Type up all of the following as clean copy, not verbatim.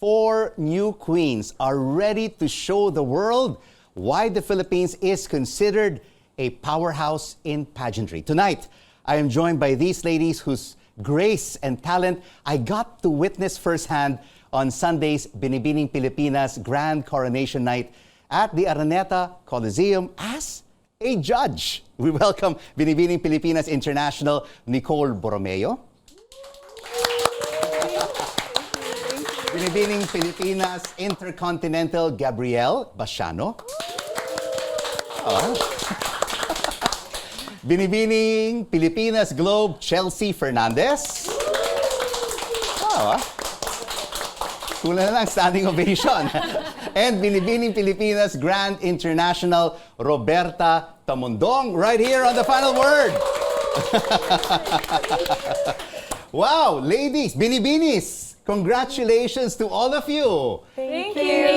4 new queens are ready to show the world why the Philippines is considered a powerhouse in pageantry. Tonight, I am joined by these ladies whose grace and talent I got to witness firsthand on Sunday's Binibining Pilipinas Grand Coronation Night at the Araneta Coliseum as a judge. We welcome Binibining Pilipinas International Nicole Borromeo, Binibining Pilipinas Intercontinental Gabrielle Basiano, Binibining Pilipinas Globe Chelsea Fernandez. Kulang na lang, standing ovation. And Binibining Pilipinas Grand International Roberta Tamondong, right here on the final word. Wow, ladies, Binibinis, congratulations to all of you. Thank you.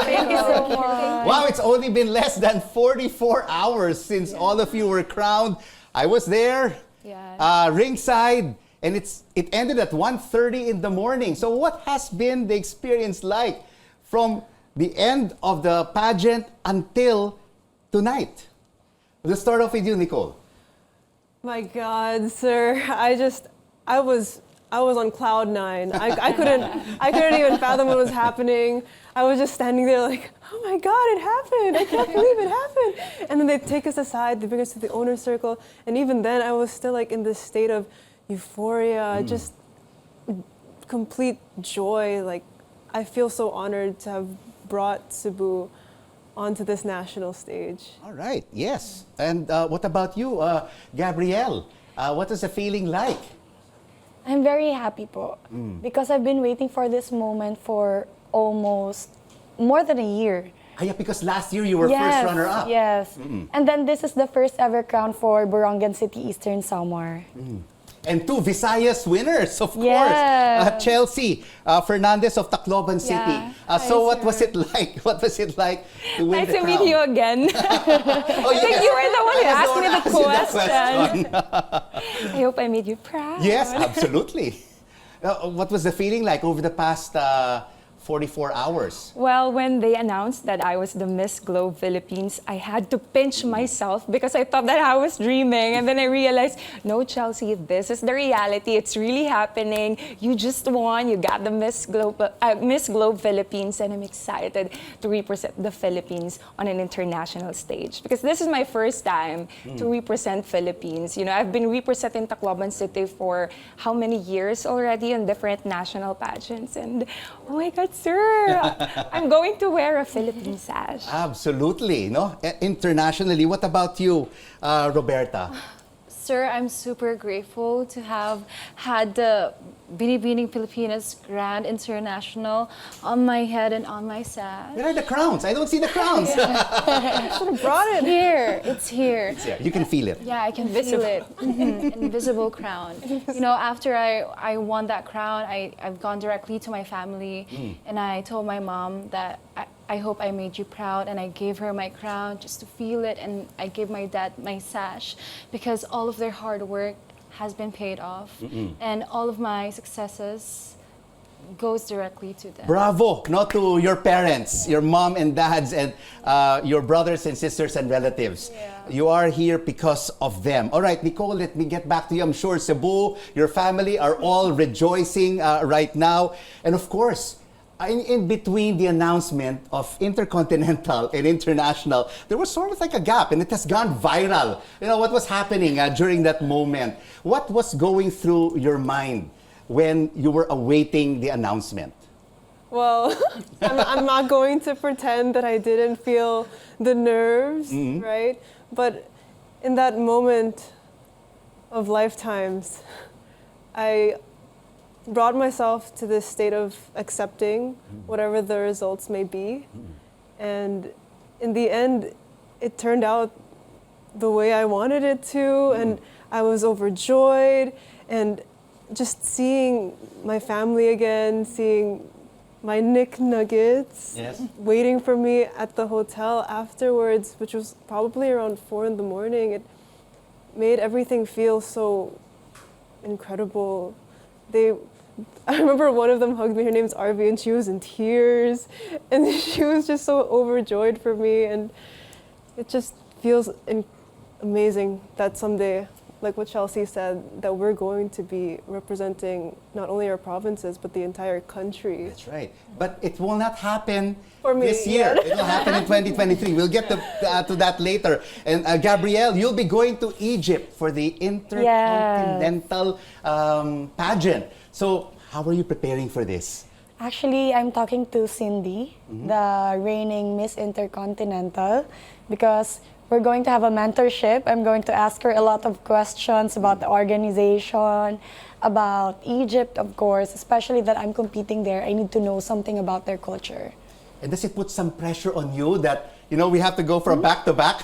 Thank you so much. Wow, it's only been less than 44 hours since all of you were crowned. I was there, ringside, and it ended at 1:30 in the morning. So what has been the experience like from the end of the pageant until tonight? Let's start off with you, Nicole. My God, sir, I was on cloud 9. I couldn't even fathom what was happening. I was just standing there like, oh my God, it happened. I can't believe it happened. And then they take us aside, they bring us to the owner's circle. And even then I was still like in this state of euphoria, just complete joy. Like, I feel so honored to have brought Cebu onto this national stage. All right, yes. And what about you, Gabrielle? What is the feeling like? I'm very happy po because I've been waiting for this moment for almost more than a year. Yeah, because last year you were first runner-up. Yes, and then this is the first ever crown for Borongan City Eastern Samar. And 2 Visayas winners, of Yes. course. Chelsea Fernandez of Tacloban City. So what was it like? What was it like to win Nice the to crown? meet you again. Oh, I think you were the one who asked me the question. I hope I made you proud. Yes, absolutely. What was the feeling like over the past 44 hours? Well, when they announced that I was the Miss Globe Philippines, I had to pinch myself because I thought that I was dreaming. And then I realized, no, Chelsea, this is the reality. It's really happening. You just won. You got the Miss Globe Philippines. And I'm excited to represent the Philippines on an international stage because this is my first time to represent Philippines. You know, I've been representing Tacloban City for how many years already in different national pageants. And oh my God, sir, I'm going to wear a Philippine sash. Absolutely, no? Internationally. What about you, Roberta? Sir, I'm super grateful to have had the Binibining Pilipinas Grand International on my head and on my sash. Where are the crowns? I don't see the crowns. I should have brought it. It's here. It's here. You can feel it. Yeah, I can feel it. Invisible crown. You know, after I won that crown, I've gone directly to my family and I told my mom that I hope I made you proud, and I gave her my crown just to feel it, and I gave my dad my sash because all of their hard work has been paid off and all of my successes goes directly to them. Bravo, no, to your parents, your mom and dads, and your brothers and sisters and relatives. You are here because of them. All right, Nicole, let me get back to you. I'm sure Cebu, your family are all rejoicing right now. And of course, in between the announcement of Intercontinental and International, there was sort of like a gap, and it has gone viral. You know, what was happening during that moment? What was going through your mind when you were awaiting the announcement? Well, I'm not going to pretend that I didn't feel the nerves, right? But in that moment of lifetimes, I brought myself to this state of accepting whatever the results may be. And in the end, it turned out the way I wanted it to, and I was overjoyed. And just seeing my family again, seeing my Nick Nuggets waiting for me at the hotel afterwards, which was probably around 4 in the morning, it made everything feel so incredible. They I remember one of them hugged me. Her name's Arvi, and she was in tears, and she was just so overjoyed for me. And it just feels amazing that someday, like what Chelsea said, that we're going to be representing not only our provinces but the entire country. That's right. But it will not happen For me, this year. yeah. It will happen in 2023. We'll get to that later. And Gabrielle, you'll be going to Egypt for the Intercontinental pageant. So how are you preparing for this? Actually, I'm talking to Cindy, the reigning Miss Intercontinental, because we're going to have a mentorship. I'm going to ask her a lot of questions about the organization, about Egypt, of course, especially that I'm competing there. I need to know something about their culture. And does it put some pressure on you that, we have to go for a back-to-back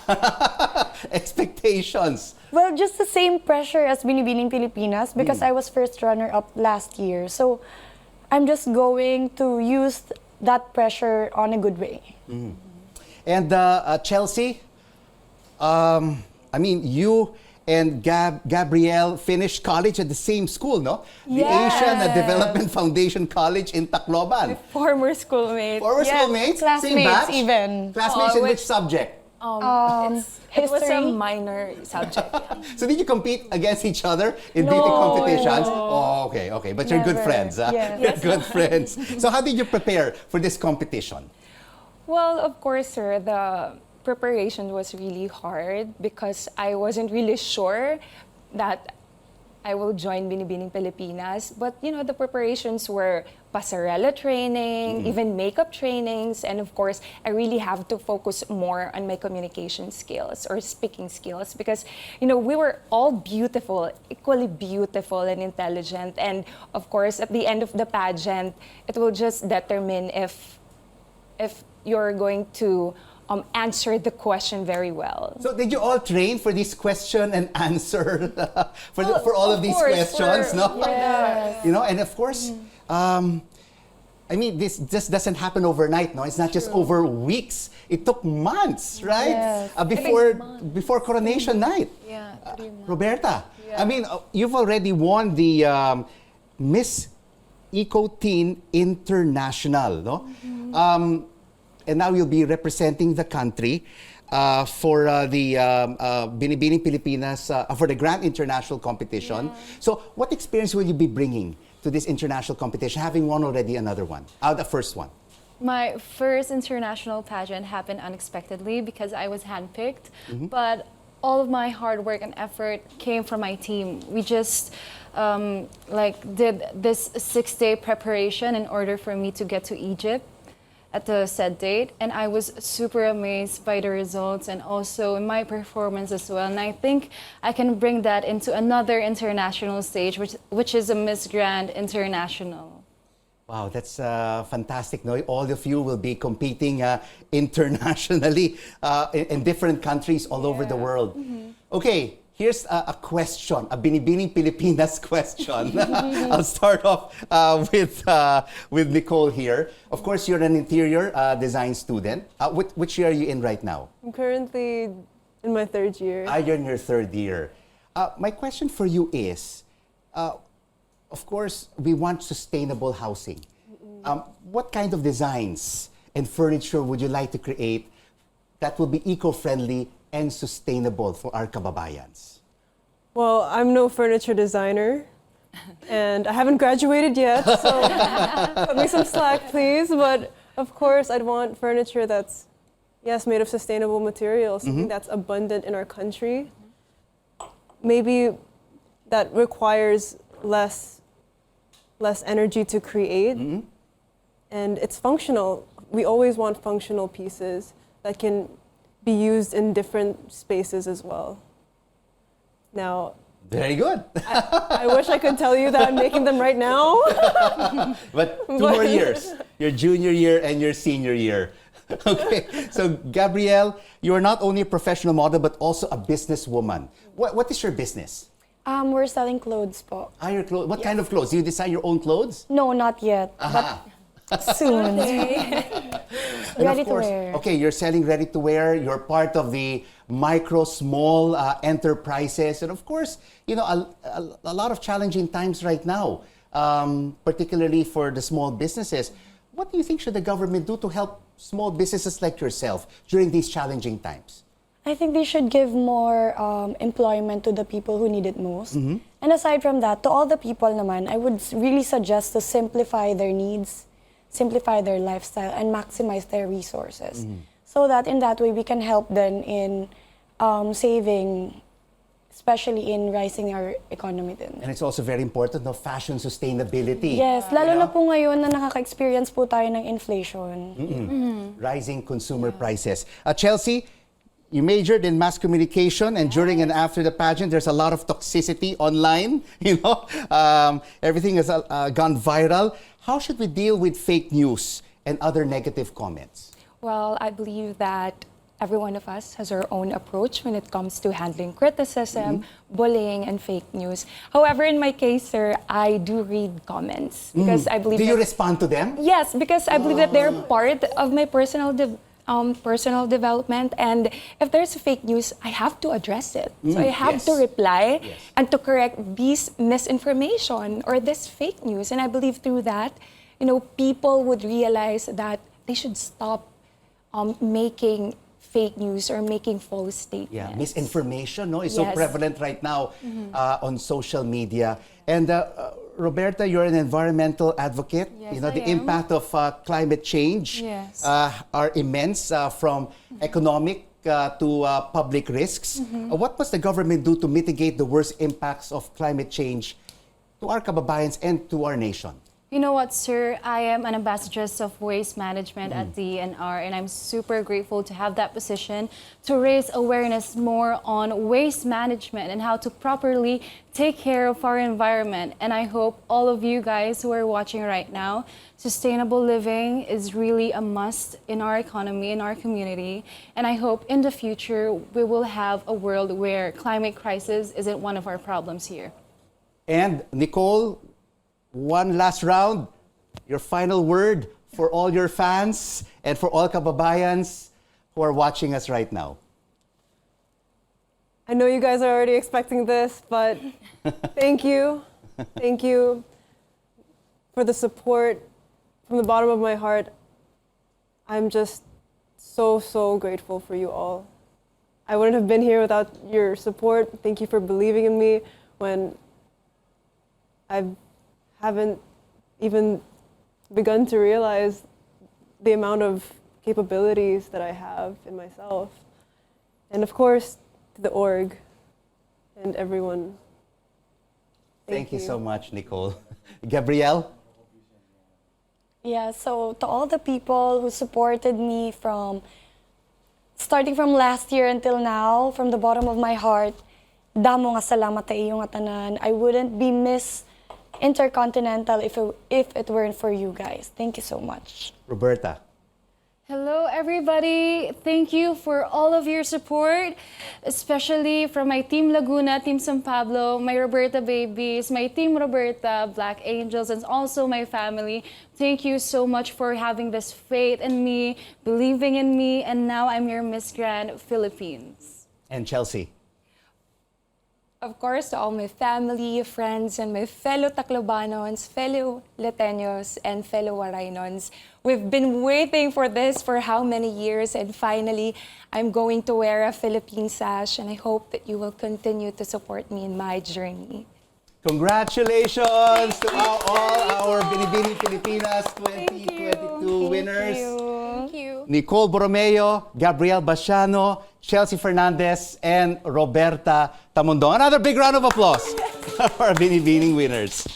expectations? Well, just the same pressure as Binibining Pilipinas because I was first runner-up last year. So I'm just going to use that pressure on a good way. And Chelsea, you and Gabrielle finished college at the same school, no? The Asian Development Foundation College in Tacloban. Former schoolmate. Former schoolmates? Same classmates batch? even. Classmates in which subject? It was a History. minor subject. So did you compete against each other in beauty competitions? Oh, okay. But you're good Never. friends, huh? Yes. You're good friends. So how did you prepare for this competition? Well, of course, sir, the preparation was really hard because I wasn't really sure that I will join Binibining Pilipinas. But, the preparations were pasarela training, even makeup trainings, and of course, I really have to focus more on my communication skills or speaking skills because, we were all beautiful, equally beautiful and intelligent. And of course, at the end of the pageant, it will just determine if you're going to answer the question very well. So did you all train for this question and answer for all of these questions? No? Yes. And of course, this just doesn't happen overnight. No, it's not just over weeks. It took months, right? Yes. Before coronation night. Yeah, 3 months. Roberta, you've already won the Miss Eco-Teen International, no? And now you'll be representing the country for the Binibining Pilipinas for the Grand International Competition. So what experience will you be bringing to this international competition, having won already another one, the first one? My first international pageant happened unexpectedly because I was handpicked, but all of my hard work and effort came from my team. We just did this 6-day preparation in order for me to get to Egypt at the said date, and I was super amazed by the results and also in my performance as well. And I think I can bring that into another international stage, which is a Miss Grand International. Wow, that's fantastic. No? All of you will be competing internationally in different countries all over the world. Okay, here's a question, a Binibining Pilipinas question. I'll start off with Nicole here. Of course, you're an interior design student. Which year are you in right now? I'm currently in my 3rd year. You're in your 3rd year. My question for you is, of course, we want sustainable housing. What kind of designs and furniture would you like to create that will be eco-friendly and sustainable for our kababayans? Well, I'm no furniture designer, and I haven't graduated yet, so cut me some slack, please. But of course, I'd want furniture that's, made of sustainable materials, something that's abundant in our country. Maybe that requires less energy to create, and it's functional. We always want functional pieces that can be used in different spaces as well. Now, very good. I wish I could tell you that I'm making them right now. But 2 more years, your junior year and your senior year. Okay, so Gabrielle, you are not only a professional model but also a businesswoman. What is your business? We're selling clothes po. Your clothes. What kind of clothes? Do you design your own clothes? No, not yet. But soon. And Ready of to course, wear. okay, you're selling ready to wear. You're part of the micro, small enterprises. And of course, a lot of challenging times right now. particularly for the small businesses. What do you think should the government do to help small businesses like yourself during these challenging times? I think they should give more employment to the people who need it most. And aside from that, to all the people naman, I would really suggest to simplify their needs, simplify their lifestyle, and maximize their resources. So that in that way, we can help them in saving, especially in rising our economy din. And it's also very important, no, fashion sustainability. Yes, lalo na po ngayon na nakaka-experience po tayo ng inflation. Rising consumer prices. Chelsea, you majored in mass communication, and during and after the pageant, there's a lot of toxicity online. You know, everything has gone viral. How should we deal with fake news and other negative comments? Well, I believe that every one of us has our own approach when it comes to handling criticism, bullying, and fake news. However, in my case, sir, I do read comments because I believe. Do you that- respond to them? Yes, because I believe that they're part of my personal development, and if there's fake news, I have to address it. So I have to reply and to correct this misinformation or this fake news. And I believe through that, people would realize that they should stop making fake news or making false statements. Yeah, misinformation, no, is so Yes. prevalent right now on social media. And Roberta, you're an environmental advocate. Yes, The I am. impact of climate change Yes. are immense, from economic to public risks. What must the government do to mitigate the worst impacts of climate change to our kababayans and to our nation? You know what, sir? I am an ambassadress of waste management at DNR, and I'm super grateful to have that position to raise awareness more on waste management and how to properly take care of our environment. And I hope all of you guys who are watching right now, sustainable living is really a must in our economy, in our community. And I hope in the future we will have a world where climate crisis isn't one of our problems here. And Nicole, one last round, your final word for all your fans and for all kababayans who are watching us right now. I know you guys are already expecting this, but thank you. Thank you for the support from the bottom of my heart. I'm just so, so grateful for you all. I wouldn't have been here without your support. Thank you for believing in me when I haven't even begun to realize the amount of capabilities that I have in myself. And of course, to the org and everyone. Thank you so much, Nicole. Gabrielle? Yeah, so to all the people who supported me starting from last year until now, from the bottom of my heart, damo nga salamat ta iyo nga tanan. I wouldn't be Miss Intercontinental if it weren't for you guys. Thank you so much. Roberta? Hello, everybody. Thank you for all of your support, especially from my Team Laguna, Team San Pablo, my Roberta babies, my Team Roberta, Black Angels, and also my family. Thank you so much for having this faith in me, believing in me, and now I'm your Miss Grand Philippines. And Chelsea? Of course, to all my family, friends, and my fellow Taclobanos, fellow Leteños, and fellow Waraynons. We've been waiting for this for how many years, and finally, I'm going to wear a Philippine sash, and I hope that you will continue to support me in my journey. Congratulations to all our Binibining Pilipinas 2022 winners. Thank you. Nicole Borromeo, Gabrielle Basiano, Chelsea Fernandez, and Roberta Tamondong. Another big round of applause for our Binibining winners.